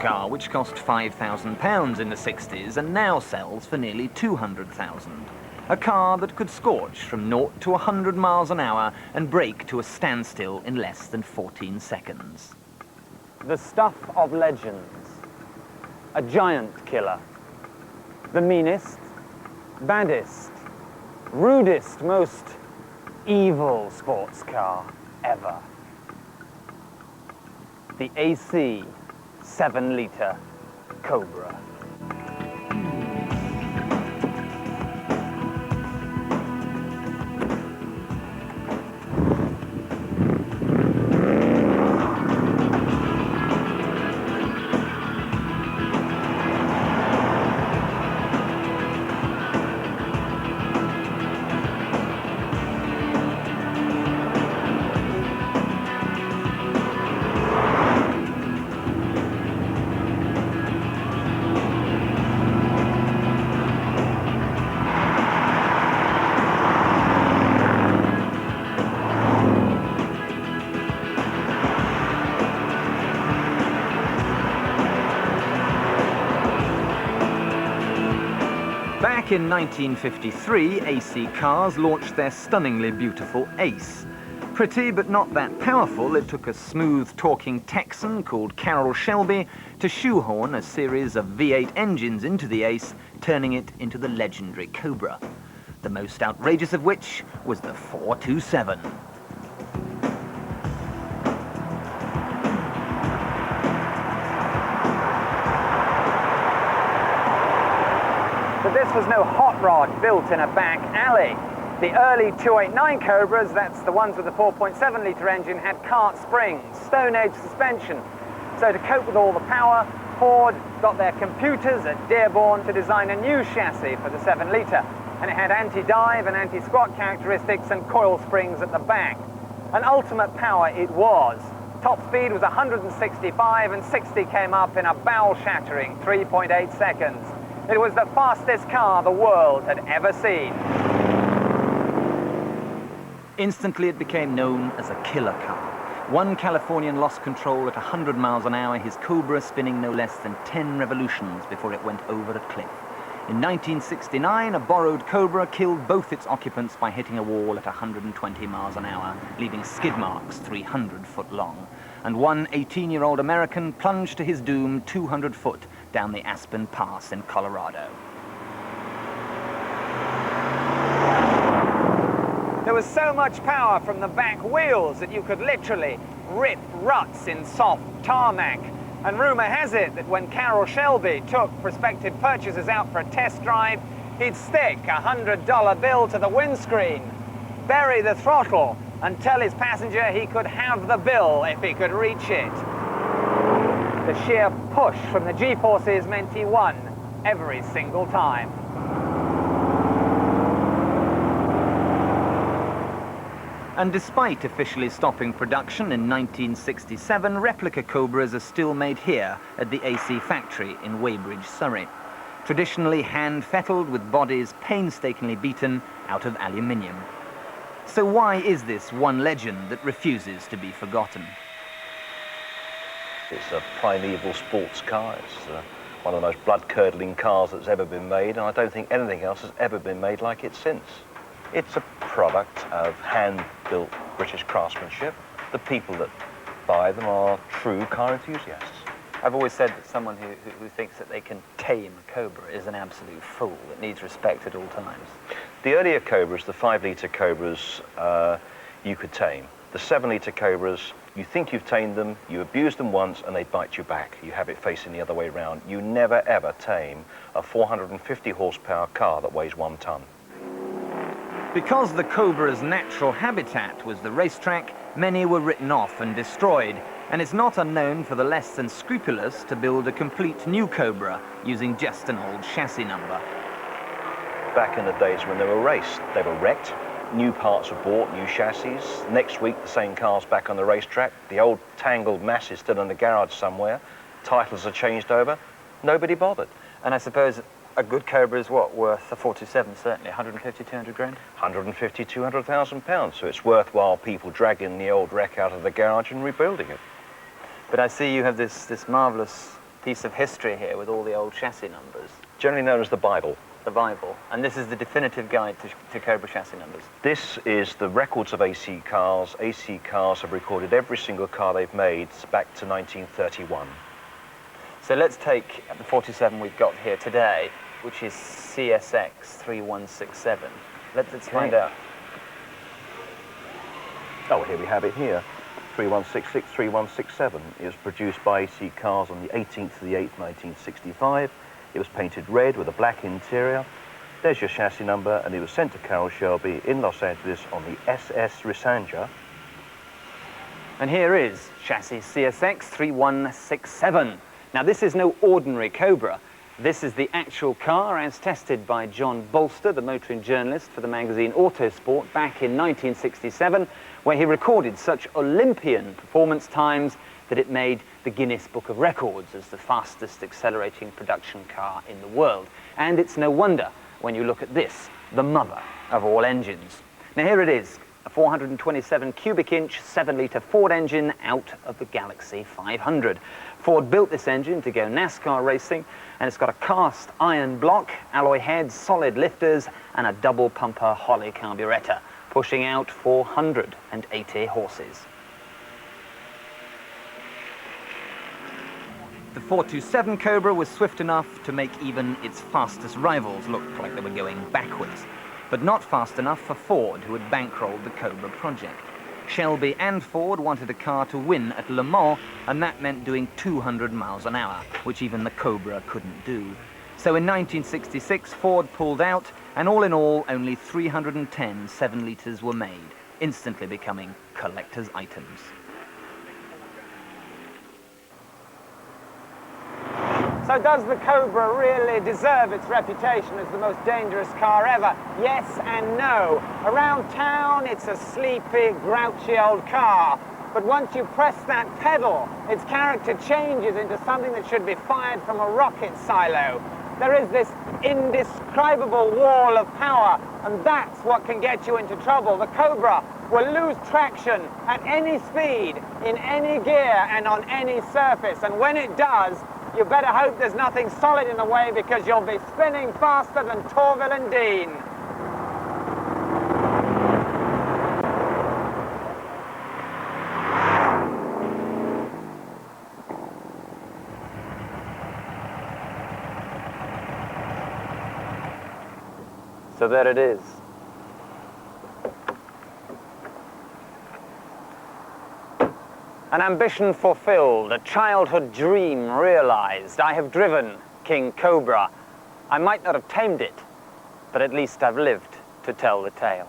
car, which cost £5,000 in the 60s and now sells for nearly £200,000. A car that could scorch from 0 to 100 miles an hour and brake to a standstill in less than 14 seconds. The stuff of legends. A giant killer. The meanest, baddest, rudest, most evil sports car ever. The AC 7-litre Cobra. Back in 1953, AC Cars launched their stunningly beautiful Ace. Pretty but not that powerful, it took a smooth-talking Texan called Carroll Shelby to shoehorn a series of V8 engines into the Ace, turning it into the legendary Cobra. The most outrageous of which was the 427. But this was no hot rod built in a back alley. The early 289 Cobras, that's the ones with the 4.7-litre engine, had cart springs, Stone Age suspension. So to cope with all the power, Ford got their computers at Dearborn to design a new chassis for the 7-litre. And it had anti-dive and anti-squat characteristics and coil springs at the back. An ultimate power it was. Top speed was 165 and 60 came up in a bowel-shattering 3.8 seconds. It was the fastest car the world had ever seen. Instantly it became known as a killer car. One Californian lost control at 100 miles an hour, his Cobra spinning no less than 10 revolutions before it went over a cliff. In 1969, a borrowed Cobra killed both its occupants by hitting a wall at 120 miles an hour, leaving skid marks 300 foot long. And one 18-year-old American plunged to his doom 200 foot down the Aspen Pass in Colorado. There was so much power from the back wheels that you could literally rip ruts in soft tarmac. And rumor has it that when Carroll Shelby took prospective purchasers out for a test drive, he'd stick a $100 bill to the windscreen, bury the throttle, and tell his passenger he could have the bill if he could reach it. The sheer push from the G-forces meant he won every single time. And despite officially stopping production in 1967, replica Cobras are still made here at the AC factory in Weybridge, Surrey. Traditionally hand-fettled with bodies painstakingly beaten out of aluminium. So why is this one legend that refuses to be forgotten? It's a primeval sports car. It's one of the most blood-curdling cars that's ever been made, and I don't think anything else has ever been made like it since. It's a product of hand-built British craftsmanship. The people that buy them are true car enthusiasts. I've always said that someone who thinks that they can tame a Cobra is an absolute fool that needs respect at all times. The earlier Cobras, the 5-litre Cobras, you could tame. The 7-litre Cobras, you think you've tamed them, you abuse them once and they bite you back. You have it facing the other way around. You never ever tame a 450 horsepower car that weighs 1 ton. Because the Cobra's natural habitat was the racetrack, many were written off and destroyed, and it's not unknown for the less than scrupulous to build a complete new Cobra using just an old chassis number. Back in the days when they were raced, they were wrecked, new parts were bought, new chassis. Next week, the same car's back on the racetrack, the old tangled mass is still in the garage somewhere, titles are changed over, nobody bothered. And I suppose a good Cobra is what, worth a 427, certainly, 150, 200 grand? 150, 200,000 pounds, so it's worthwhile people dragging the old wreck out of the garage and rebuilding it. But I see you have this marvellous piece of history here with all the old chassis numbers, Generally known as the Bible. the Bible. And this is the definitive guide to Cobra chassis numbers. This is the records of AC cars. AC cars have recorded every single car they've made back to 1931. So let's take the 47 we've got here today, which is CSX 3167. Let's find out. Oh, here we have it here. 3166, 3167. It was produced by AC Cars on the 18th of the 8th, 1965. It was painted red with a black interior. There's your chassis number, and it was sent to Carroll Shelby in Los Angeles on the SS Risanja. And here is chassis CSX 3167. Now, this is no ordinary Cobra. This is the actual car as tested by John Bolster, the motoring journalist for the magazine Autosport, back in 1967, where he recorded such Olympian performance times that it made the Guinness Book of Records as the fastest accelerating production car in the world. And it's no wonder when you look at this, the mother of all engines. Now, here it is, a 427 cubic inch, 7-litre Ford engine out of the Galaxy 500. Ford built this engine to go NASCAR racing, and it's got a cast iron block, alloy heads, solid lifters, and a double pumper Holley carburettor, pushing out 480 horses. The 427 Cobra was swift enough to make even its fastest rivals look like they were going backwards, but not fast enough for Ford, who had bankrolled the Cobra project. Shelby and Ford wanted a car to win at Le Mans, and that meant doing 200 miles an hour, which even the Cobra couldn't do. So in 1966, Ford pulled out, and all in all, only 310 7-litres were made, instantly becoming collector's items. So does the Cobra really deserve its reputation as the most dangerous car ever? Yes and no. Around town, it's a sleepy, grouchy old car. But once you press that pedal, its character changes into something that should be fired from a rocket silo. There is this indescribable wall of power, and that's what can get you into trouble. The Cobra will lose traction at any speed, in any gear, and on any surface. And when it does, you better hope there's nothing solid in the way, because you'll be spinning faster than Torville and Dean. So there it is. An ambition fulfilled, a childhood dream realized. I have driven King Cobra. I might not have tamed it, but at least I've lived to tell the tale.